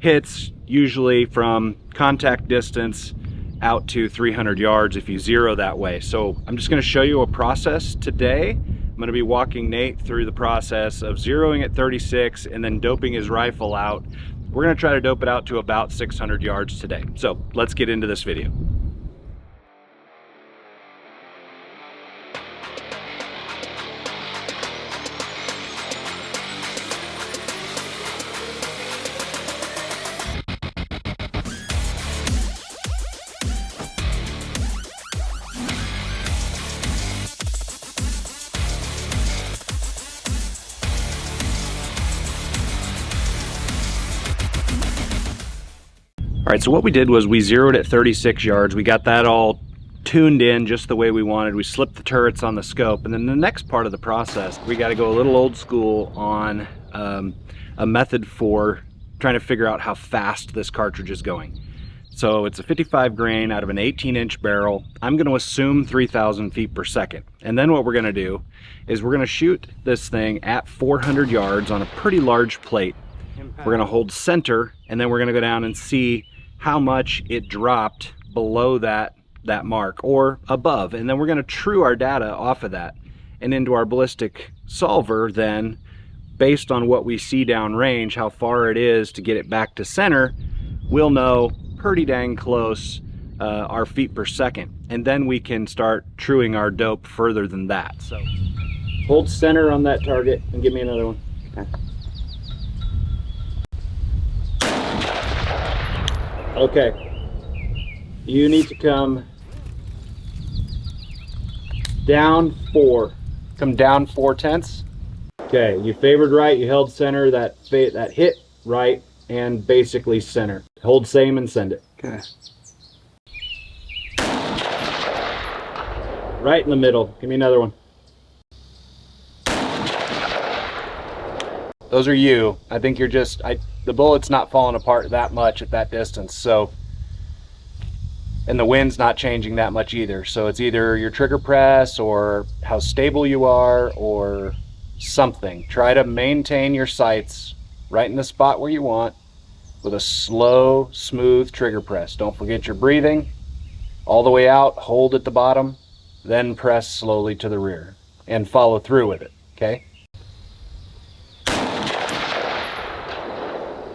hits usually from contact distance out to 300 yards if you zero that way. So I'm just going to show you a process today. I'm going to be walking Nate through the process of zeroing at 36 and then doping his rifle out. We're going to try to dope it out to about 600 yards today. So let's get into this video. All right, so what we did was we zeroed at 36 yards. We got that all tuned in just the way we wanted. We slipped the turrets on the scope. And then the next part of the process, we got to go a little old school on a method for trying to figure out how fast this cartridge is going. So it's a 55 grain out of an 18-inch barrel. I'm going to assume 3,000 feet per second. And then what we're going to do is we're going to shoot this thing at 400 yards on a pretty large plate. We're going to hold center, and then we're going to go down and see how much it dropped below that mark or above, and then we're going to true our data off of that and into our ballistic solver. Then based on what we see downrange, how far it is to get it back to center, we'll know pretty dang close our feet per second, and then we can start truing our dope further than that. So hold center on that target and give me another one. Okay, you need to come down 4. Come down 4/10. Okay, you favored right, you held center, that hit right, and basically center. Hold same and send it. Okay. Right in the middle. Give me another one. Those are you. I think you're just, the bullet's not falling apart that much at that distance, so, and the wind's not changing that much either. So it's either your trigger press or how stable you are or something. Try to maintain your sights right in the spot where you want with a slow, smooth trigger press. Don't forget your breathing. All the way out, hold at the bottom, then press slowly to the rear and follow through with it, okay?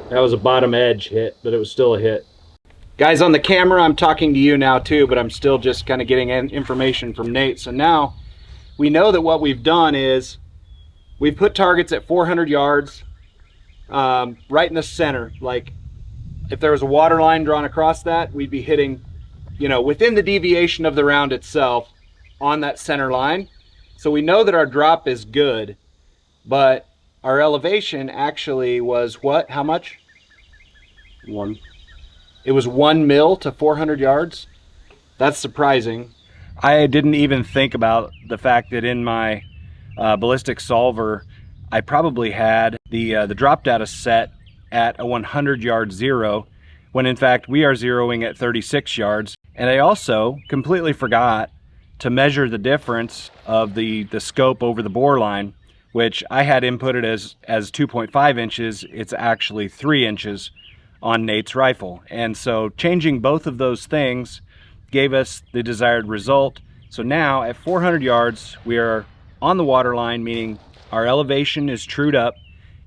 That was a bottom edge hit, but it was still a hit. Guys, on the camera, I'm talking to you now too, but I'm still just kind of getting information from Nate. So now we know that what we've done is we've put targets at 400 yards, right in the center. Like if there was a water line drawn across that, we'd be hitting, you know, within the deviation of the round itself on that center line. So we know that our drop is good, but our elevation actually was what? How much? 1. It was 1 mil to 400 yards. That's surprising. I didn't even think about the fact that in my ballistic solver, I probably had the drop data set at a 100 yard zero, when in fact we are zeroing at 36 yards. And I also completely forgot to measure the difference of the scope over the bore line, which I had inputted as 2.5 inches. It's actually 3 inches on Nate's rifle. And so changing both of those things gave us the desired result. So now at 400 yards, we are on the water line, meaning our elevation is trued up,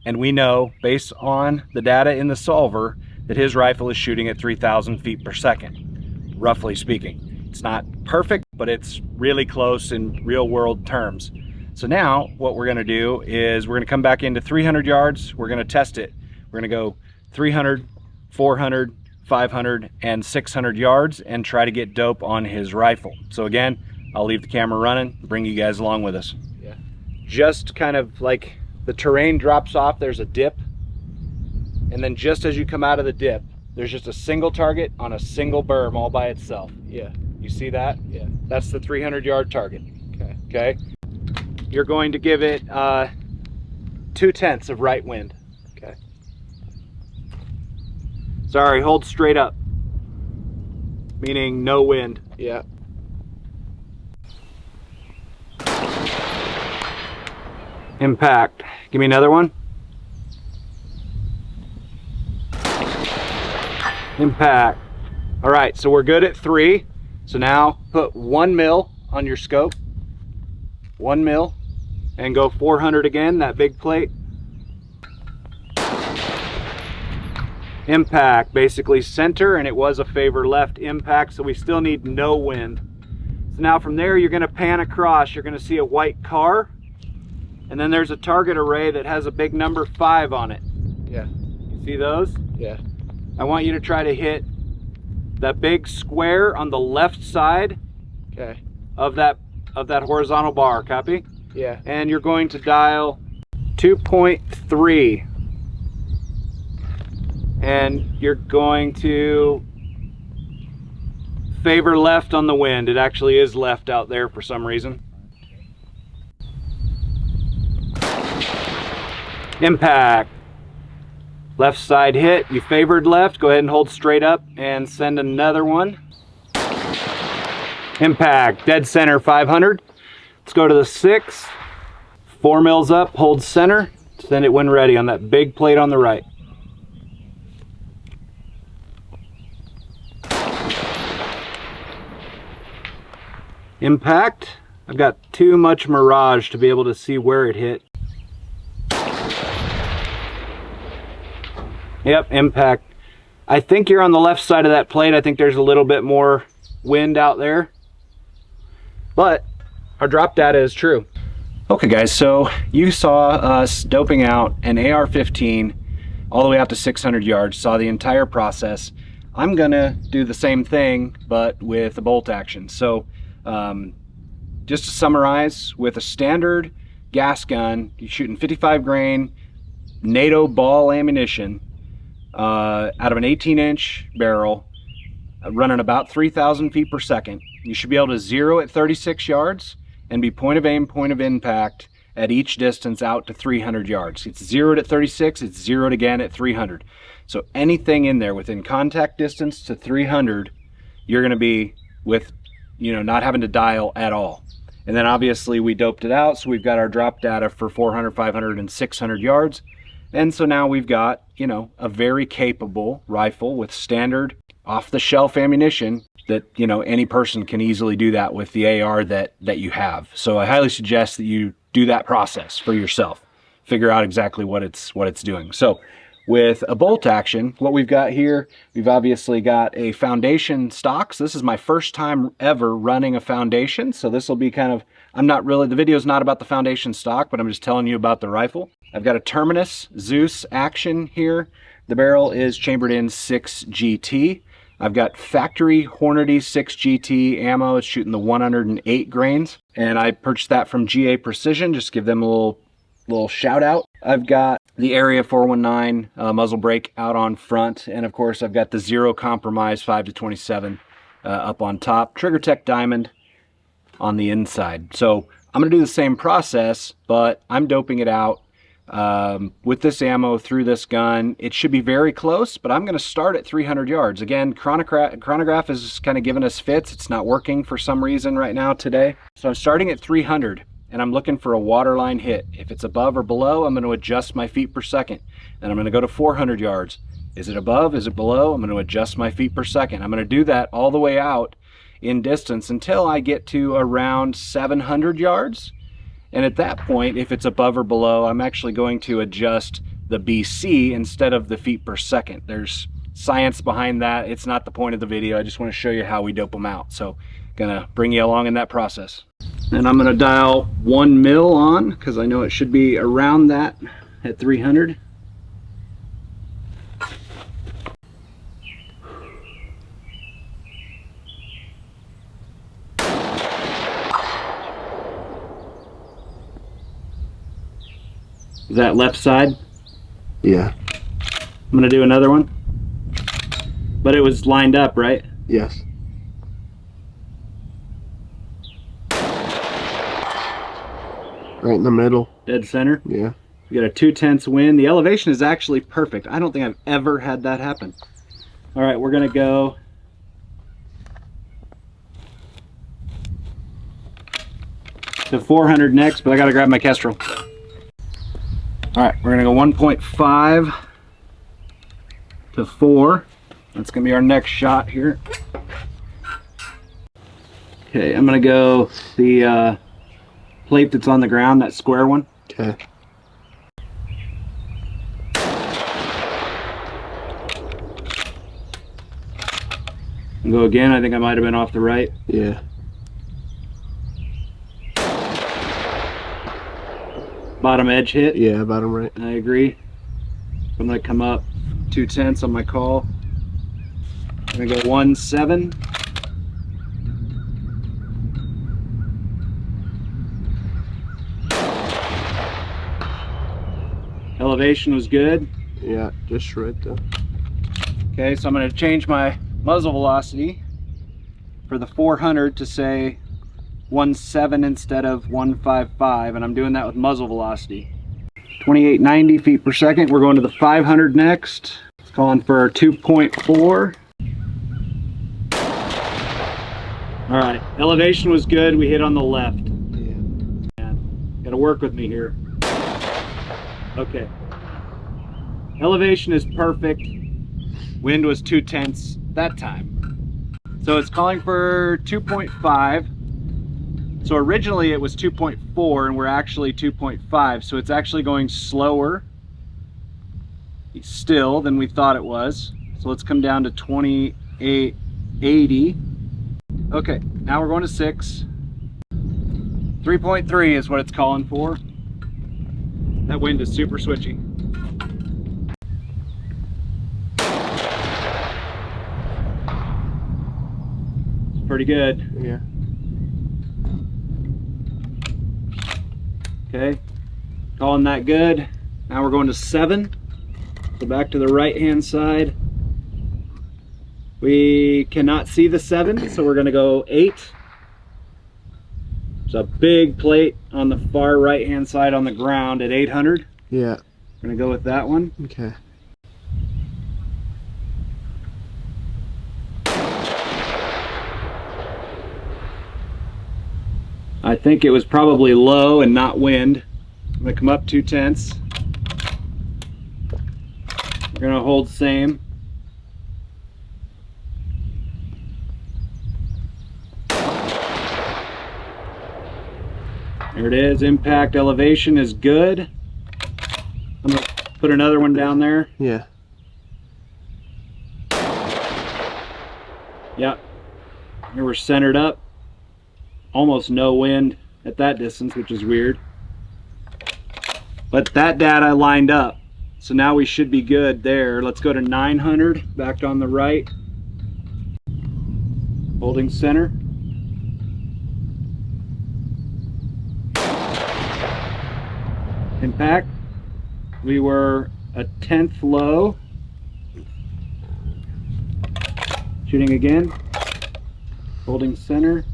and we know based on the data in the solver that his rifle is shooting at 3,000 feet per second, roughly speaking. It's not perfect, but it's really close in real world terms. So now what we're gonna do is we're gonna come back into 300 yards. We're gonna test it. We're gonna go 300, 400, 500, and 600 yards and try to get dope on his rifle. So again, I'll leave the camera running, bring you guys along with us. Yeah. Just kind of like the terrain drops off, there's a dip. And then just as you come out of the dip, there's just a single target on a single berm all by itself. Yeah. You see that? Yeah. That's the 300 yard target. Okay. Okay. You're going to give it 2/10 of right wind. Okay. Sorry, hold straight up. Meaning no wind. Yeah. Impact. Give me another one. Impact. All right, so we're good at 3. So now put 1 mil on your scope, 1 mil, and go 400 again, that big plate. Impact, basically center, and it was a favor left impact, so we still need no wind. So now from there, you're gonna pan across, you're gonna see a white car, and then there's a target array that has a big number 5 on it. Yeah. You see those? Yeah. I want you to try to hit that big square on the left side Okay. of that horizontal bar, copy? Yeah. And you're going to dial 2.3. And you're going to favor left on the wind. It actually is left out there for some reason. Impact. Left side hit, you favored left, go ahead and hold straight up and send another one. Impact, dead center 500. Let's go to the 6. 4 mils up, hold center, send it when ready on that big plate on the right. Impact, I've got too much mirage to be able to see where it hit. Yep, impact. I think you're on the left side of that plate. I think there's a little bit more wind out there, but our drop data is true. Okay guys, so you saw us doping out an AR-15 all the way out to 600 yards, saw the entire process. I'm gonna do the same thing, but with a bolt action. So just to summarize, with a standard gas gun, you're shooting 55 grain NATO ball ammunition, out of an 18-inch barrel, running about 3,000 feet per second. You should be able to zero at 36 yards and be point of aim, point of impact at each distance out to 300 yards. It's zeroed at 36, it's zeroed again at 300. So anything in there within contact distance to 300, you're gonna be with, not having to dial at all. And then obviously we doped it out, so we've got our drop data for 400, 500, and 600 yards. And so now we've got, a very capable rifle with standard off-the-shelf ammunition that, any person can easily do that with the AR that you have. So I highly suggest that you do that process for yourself. Figure out exactly what it's doing. So with a bolt action, what we've got here, we've obviously got a foundation stock. So this is my first time ever running a foundation. So this will be the video is not about the foundation stock, but I'm just telling you about the rifle. I've got a Terminus Zeus action here. The barrel is chambered in 6 GT. I've got factory Hornady 6 GT ammo. It's shooting the 108 grains. And I purchased that from GA Precision. Just give them a little shout out. I've got the Area 419 muzzle brake out on front. And of course, I've got the Zero Compromise 5-27 up on top. Trigger Tech Diamond on the inside. So I'm gonna do the same process, but I'm doping it out with this ammo through this gun. It should be very close, but I'm gonna start at 300 yards. Again, chronograph is kind of giving us fits. It's not working for some reason right now today. So I'm starting at 300 and I'm looking for a waterline hit. If it's above or below, I'm gonna adjust my feet per second. Then I'm gonna go to 400 yards. Is it above, is it below? I'm gonna adjust my feet per second. I'm gonna do that all the way out in distance until I get to around 700 yards. And at that point, if it's above or below, I'm actually going to adjust the BC instead of the feet per second. There's science behind that. It's not the point of the video. I just want to show you how we dope them out. So gonna bring you along in that process. And I'm gonna dial 1 mil on because I know it should be around that at 300. Is that left side? Yeah. I'm gonna do another one. But it was lined up, right? Yes. Right in the middle. Dead center? Yeah. We got a 2/10 wind. The elevation is actually perfect. I don't think I've ever had that happen. All right, we're gonna go to 400 next, but I gotta grab my Kestrel. All right, we're gonna go 1.5 to 4. That's gonna be our next shot here. Okay, I'm gonna go the plate that's on the ground, that square one. Okay. And go again. I think I might have been off the right. Yeah. Bottom edge hit. Yeah, bottom right. I agree. I'm gonna come up 2/10 on my call. I'm gonna go 1-7. Elevation was good. Yeah, just right there. Okay, so I'm gonna change my muzzle velocity for the 400 to say 1.7 instead of 1.55, and I'm doing that with muzzle velocity. 2890 feet per second. We're going to the 500 next. It's calling for 2.4. All right, elevation was good. We hit on the left. Yeah. Got to work with me here. Okay. Elevation is perfect. Wind was 2/10 that time. So it's calling for 2.5. So originally it was 2.4 and we're actually 2.5. So it's actually going slower still than we thought it was. So let's come down to 2880. Okay, now we're going to 6. 3.3 is what it's calling for. That wind is super switchy. It's pretty good. Yeah. Okay, calling that good. Now we're going to 7. So back to the right hand side. We cannot see the 7, so we're going to go 8. There's a big plate on the far right hand side on the ground at 800. Yeah. We're going to go with that one. Okay. I think it was probably low and not wind. I'm going to come up 2/10. We're going to hold same. There it is. Impact elevation is good. I'm going to put another one down there. Yeah. Yep. Here we're centered up. Almost no wind at that distance, which is weird. But that data lined up. So now we should be good there. Let's go to 900, back on the right. Holding center. Impact. We were a 10th low. Shooting again. Holding center.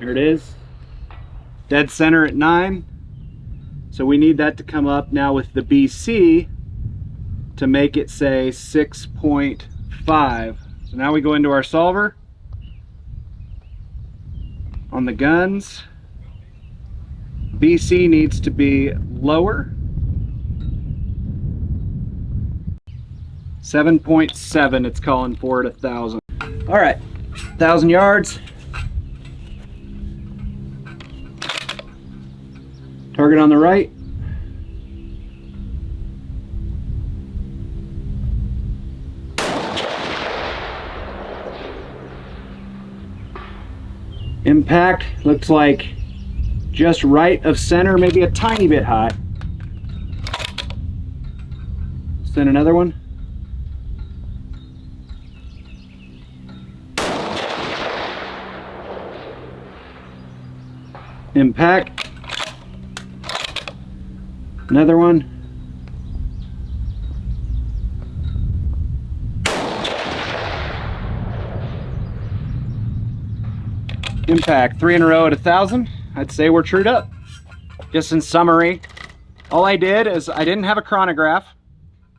There it is. Dead center at 9. So we need that to come up now with the BC to make it say 6.5. So now we go into our solver. On the guns, BC needs to be lower. 7.7 it's calling for at 1,000. All right, 1,000 yards. Target on the right. Impact looks like just right of center, maybe a tiny bit high. Send another one. Impact. Another one. Impact. 3 in a row at 1,000. I'd say we're trued up. Just in summary, all I did is I didn't have a chronograph.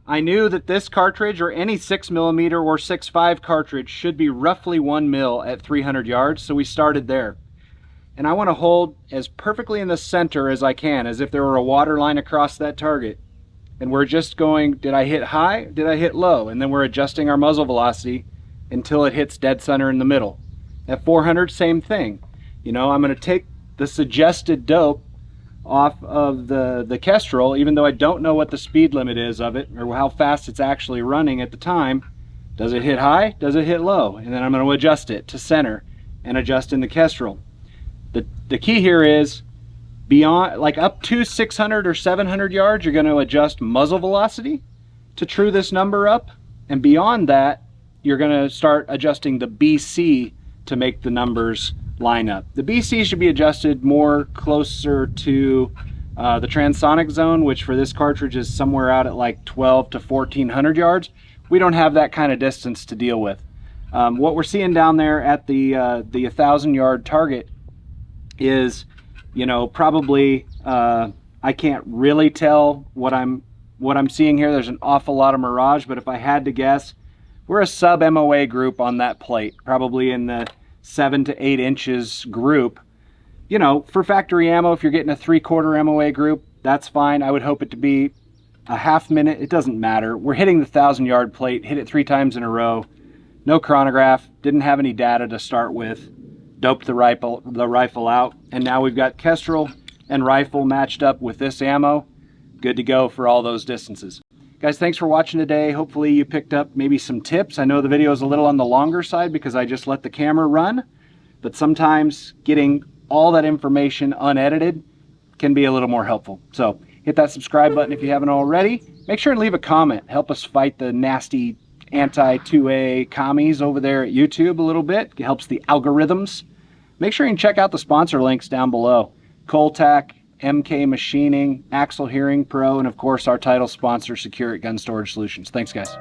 I knew that this cartridge or any 6mm or 6.5 cartridge should be roughly 1 mil at 300 yards, so we started there. And I want to hold as perfectly in the center as I can, as if there were a water line across that target. and we're just going, did I hit high? Did I hit low? And then we're adjusting our muzzle velocity until it hits dead center in the middle. At 400, same thing. You know, I'm going to take the suggested dope off of the Kestrel, even though I don't know what the speed limit is of it or how fast it's actually running at the time. Does it hit high? Does it hit low? And then I'm going to adjust it to center and adjust in the Kestrel. The key here is beyond, like up to 600 or 700 yards, you're going to adjust muzzle velocity to true this number up. And beyond that, you're going to start adjusting the BC to make the numbers line up. The BC should be adjusted more closer to the transonic zone, which for this cartridge is somewhere out at like 12 to 1400 yards. We don't have that kind of distance to deal with. What we're seeing down there at the 1,000-yard target is, you know, probably I can't really tell what I'm seeing here. There's an awful lot of mirage, but if I had to guess, we're a sub MOA group on that plate, probably in the 7 to 8 inches group. You know, for factory ammo, if you're getting a 3/4 MOA group, that's fine. I would hope it to be a half minute. It doesn't matter. We're hitting the 1,000-yard plate, hit it 3 times in a row. No chronograph, didn't have any data to start with. Doped the rifle out, and now we've got Kestrel and rifle matched up with this ammo. Good to go for all those distances. Guys, thanks for watching today. Hopefully you picked up maybe some tips. I know the video is a little on the longer side because I just let the camera run, but sometimes getting all that information unedited can be a little more helpful. So hit that subscribe button if you haven't already. Make sure and leave a comment. Help us fight the nasty anti-2A commies over there at YouTube a little bit. It helps the algorithms. Make sure you can check out the sponsor links down below. Coltac, MK Machining, Axle Hearing Pro, and of course our title sponsor, Secure Gun Storage Solutions. Thanks, guys.